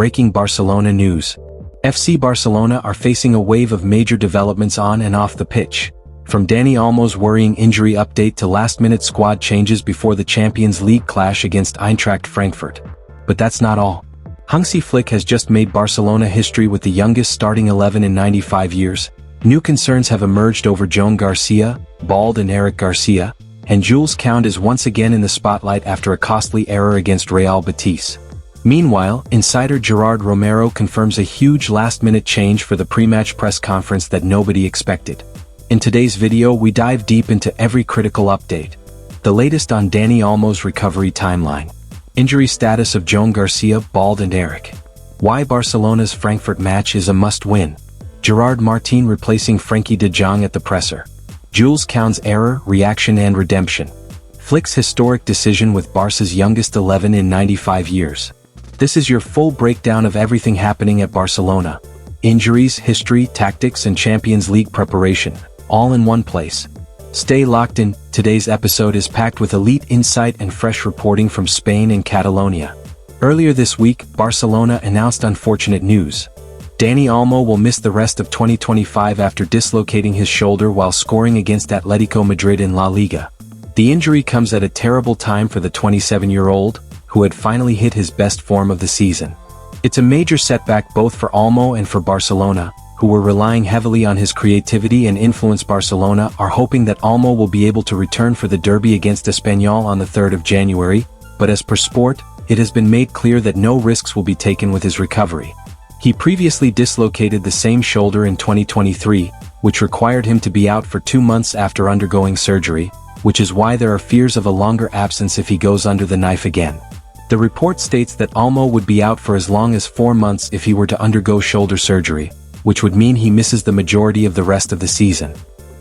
Breaking Barcelona news. FC Barcelona are facing a wave of major developments on and off the pitch. From Dani Olmo's worrying injury update to last-minute squad changes before the Champions League clash against Eintracht Frankfurt. But that's not all. Hansi Flick has just made Barcelona history with the youngest starting 11 in 95 years. New concerns have emerged over Joan Garcia, Balde and Eric Garcia, and Jules Kounde is once again in the spotlight after a costly error against Real Betis. Meanwhile, insider Gerard Romero confirms a huge last-minute change for the pre-match press conference that nobody expected. In today's video we dive deep into every critical update. The latest on Dani Olmo's recovery timeline. Injury status of Joan Garcia, Balde and Eric. Why Barcelona's Frankfurt match is a must-win. Gerard Martín replacing Frenkie de Jong at the presser. Jules Kounde's error, reaction and redemption. Flick's historic decision with Barca's youngest 11 in 95 years. This is your full breakdown of everything happening at Barcelona. Injuries, history, tactics and Champions League preparation, all in one place. Stay locked in. Today's episode is packed with elite insight and fresh reporting from Spain and Catalonia. Earlier this week, Barcelona announced unfortunate news. Dani Olmo will miss the rest of 2025 after dislocating his shoulder while scoring against Atletico Madrid in La Liga. The injury comes at a terrible time for the 27-year-old, who had finally hit his best form of the season. It's a major setback both for Almo and for Barcelona, who were relying heavily on his creativity and influence. Barcelona are hoping that Almo will be able to return for the derby against Espanyol on the 3rd of January, but as per Sport, it has been made clear that no risks will be taken with his recovery. He previously dislocated the same shoulder in 2023, which required him to be out for 2 months after undergoing surgery, which is why there are fears of a longer absence if he goes under the knife again. The report states that Almo would be out for as long as 4 months if he were to undergo shoulder surgery, which would mean he misses the majority of the rest of the season.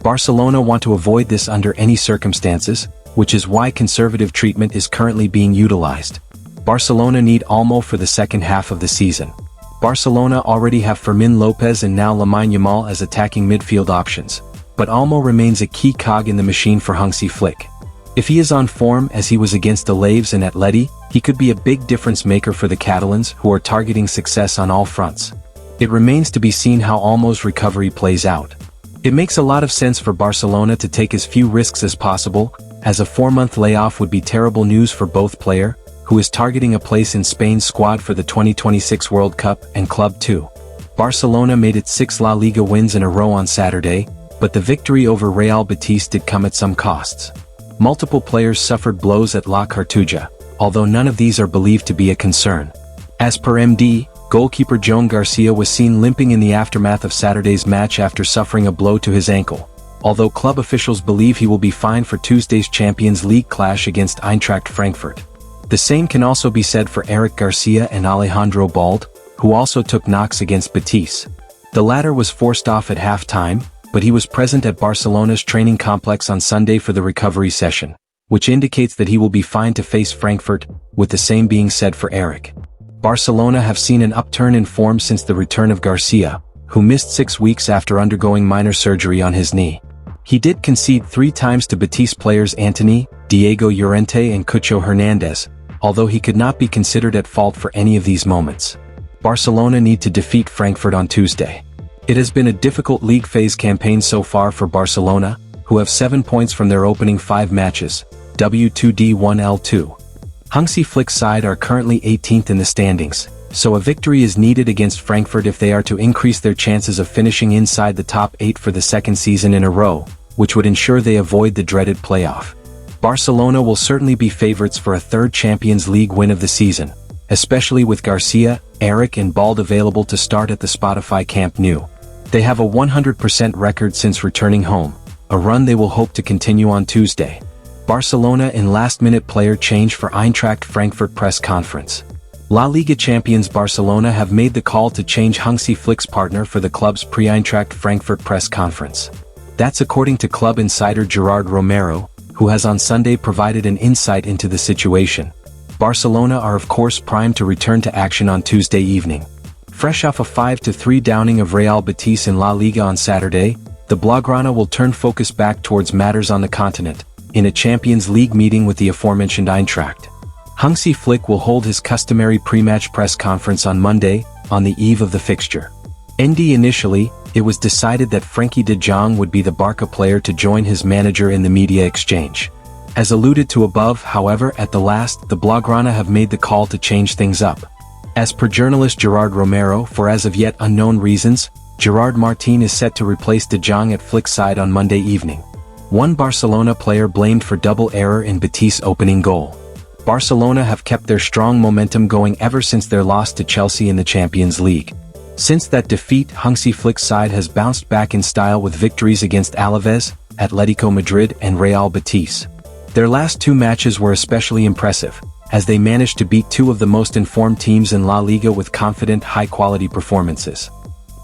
Barcelona want to avoid this under any circumstances, which is why conservative treatment is currently being utilized. Barcelona need Almo for the second half of the season. Barcelona already have Fermin Lopez and now Lamine Yamal as attacking midfield options, but Almo remains a key cog in the machine for Hansi Flick. If he is on form as he was against Alaves and Atleti, he could be a big difference maker for the Catalans who are targeting success on all fronts. It remains to be seen how Almo's recovery plays out. It makes a lot of sense for Barcelona to take as few risks as possible, as a 4-month layoff would be terrible news for both player, who is targeting a place in Spain's squad for the 2026 World Cup, and club too. Barcelona made its 6 La Liga wins in a row on Saturday, but the victory over Real Betis did come at some costs. Multiple players suffered blows at La Cartuja, although none of these are believed to be a concern. As per MD, goalkeeper Joan Garcia was seen limping in the aftermath of Saturday's match after suffering a blow to his ankle, although club officials believe he will be fine for Tuesday's Champions League clash against Eintracht Frankfurt. The same can also be said for Eric Garcia and Alejandro Balde, who also took knocks against Betis. The latter was forced off at half-time, but he was present at Barcelona's training complex on Sunday for the recovery session, which indicates that he will be fine to face Frankfurt, with the same being said for Eric. Barcelona have seen an upturn in form since the return of Garcia, who missed 6 weeks after undergoing minor surgery on his knee. He did concede 3 times to Betis players Antony, Diego Llorente and Cucho Hernandez, although he could not be considered at fault for any of these moments. Barcelona need to defeat Frankfurt on Tuesday. It has been a difficult league phase campaign so far for Barcelona, who have 7 points from their opening 5 matches, W2D1L2. Hansi Flick's side are currently 18th in the standings, so a victory is needed against Frankfurt if they are to increase their chances of finishing inside the top 8 for the second season in a row, which would ensure they avoid the dreaded playoff. Barcelona will certainly be favorites for a 3rd Champions League win of the season, especially with Garcia, Eric and Balde available to start at the Spotify Camp Nou. They have a 100% record since returning home, a run they will hope to continue on Tuesday. Barcelona in last-minute player change for Eintracht Frankfurt press conference. La Liga champions Barcelona have made the call to change Hansi Flick's partner for the club's pre-Eintracht Frankfurt press conference. That's according to club insider Gerard Romero, who has on Sunday provided an insight into the situation. Barcelona are of course primed to return to action on Tuesday evening. Fresh off a 5-3 downing of Real Betis in La Liga on Saturday, the Blaugrana will turn focus back towards matters on the continent, in a Champions League meeting with the aforementioned Eintracht. Hansi Flick will hold his customary pre-match press conference on Monday, on the eve of the fixture. Initially, it was decided that Frenkie de Jong would be the Barça player to join his manager in the media exchange. As alluded to above, however, at the last, the Blaugrana have made the call to change things up. As per journalist Gerard Romero, for as of yet unknown reasons, Gerard Martín is set to replace de Jong at Flick's side on Monday evening. One Barcelona player blamed for double error in Betis' opening goal. Barcelona have kept their strong momentum going ever since their loss to Chelsea in the Champions League. Since that defeat, Hansi Flick's side has bounced back in style with victories against Alaves, Atletico Madrid and Real Betis. Their last two matches were especially impressive, as they managed to beat two of the most informed teams in La Liga with confident, high-quality performances.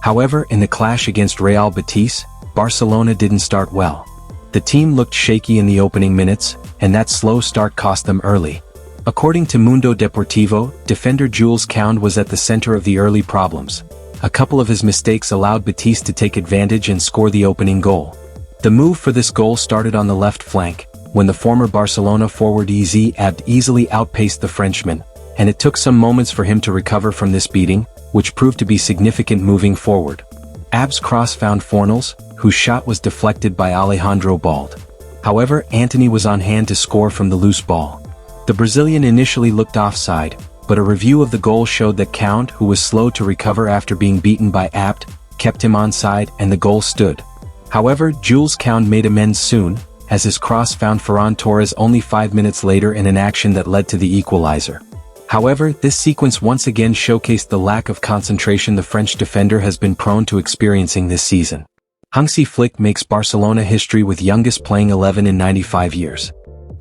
However, in the clash against Real Betis, Barcelona didn't start well. The team looked shaky in the opening minutes, and that slow start cost them early. According to Mundo Deportivo, defender Jules Kounde was at the center of the early problems. A couple of his mistakes allowed Betis to take advantage and score the opening goal. The move for this goal started on the left flank, when the former Barcelona forward Abd easily outpaced the Frenchman, and it took some moments for him to recover from this beating, which proved to be significant moving forward. Abd's cross found Fornals, whose shot was deflected by Alejandro Balde. However, Antony was on hand to score from the loose ball. The Brazilian initially looked offside, but a review of the goal showed that Kounde, who was slow to recover after being beaten by Abd, kept him onside and the goal stood. However, Jules Kounde made amends soon, as his cross found Ferran Torres only 5 minutes later in an action that led to the equalizer. However, this sequence once again showcased the lack of concentration the French defender has been prone to experiencing this season. Hansi Flick makes Barcelona history with youngest playing 11 in 95 years.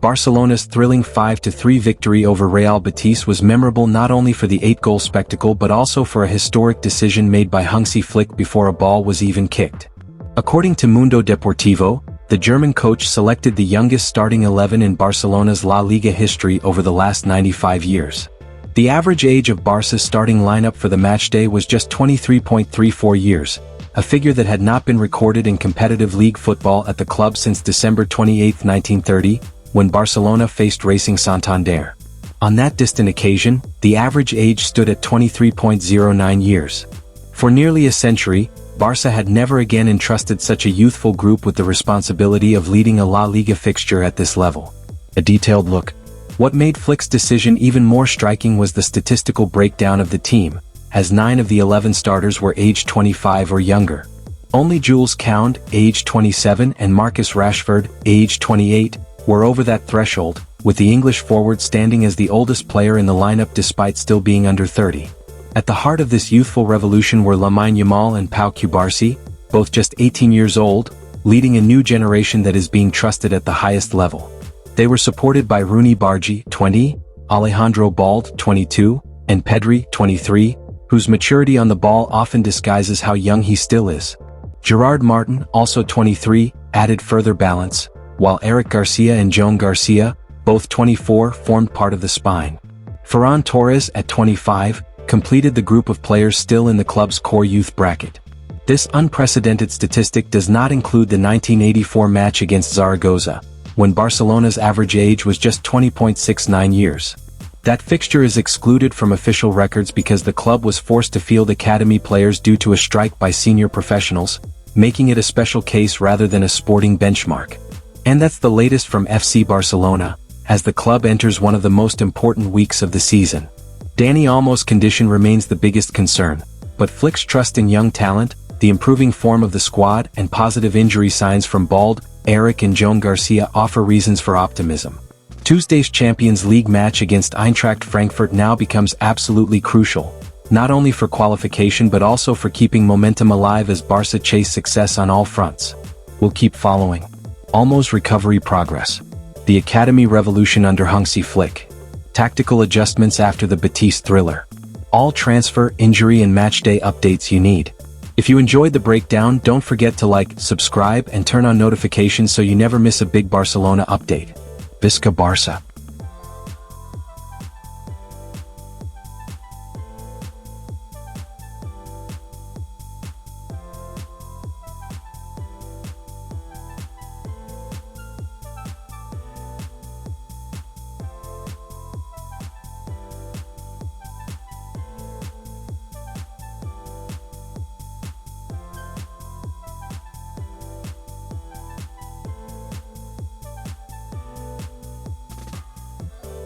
Barcelona's thrilling 5-3 victory over Real Betis was memorable not only for the 8-goal spectacle but also for a historic decision made by Hansi Flick before a ball was even kicked. According to Mundo Deportivo, the German coach selected the youngest starting 11 in Barcelona's La Liga history over the last 95 years. The average age of Barca's starting lineup for the matchday was just 23.34 years, a figure that had not been recorded in competitive league football at the club since December 28, 1930, when Barcelona faced Racing Santander. On that distant occasion, the average age stood at 23.09 years. For nearly a century, Barça had never again entrusted such a youthful group with the responsibility of leading a La Liga fixture at this level. A detailed look. What made Flick's decision even more striking was the statistical breakdown of the team, as 9 of the 11 starters were aged 25 or younger. Only Jules Kounde, aged 27, and Marcus Rashford, aged 28, were over that threshold, with the English forward standing as the oldest player in the lineup despite still being under 30. At the heart of this youthful revolution were Lamine Yamal and Pau Cubarsí, both just 18 years old, leading a new generation that is being trusted at the highest level. They were supported by Rooney Bargi, 20, Alejandro Balde, 22, and Pedri, 23, whose maturity on the ball often disguises how young he still is. Gerard Martín, also 23, added further balance, while Eric Garcia and Joan Garcia, both 24, formed part of the spine. Ferran Torres, at 25, completed the group of players still in the club's core youth bracket. This unprecedented statistic does not include the 1984 match against Zaragoza, when Barcelona's average age was just 20.69 years. That fixture is excluded from official records because the club was forced to field academy players due to a strike by senior professionals, making it a special case rather than a sporting benchmark. And that's the latest from FC Barcelona, as the club enters one of the most important weeks of the season. Dani Olmo's condition remains the biggest concern, but Flick's trust in young talent, the improving form of the squad, and positive injury signs from Balde, Eric and Joan Garcia offer reasons for optimism. Tuesday's Champions League match against Eintracht Frankfurt now becomes absolutely crucial, not only for qualification but also for keeping momentum alive as Barça chase success on all fronts. We'll keep following Olmo's recovery progress, the academy revolution under Hansi Flick, tactical adjustments after the Betis thriller, all transfer, injury and matchday updates you need. If you enjoyed the breakdown, don't forget to like, subscribe and turn on notifications so you never miss a big Barcelona update. Visca Barça.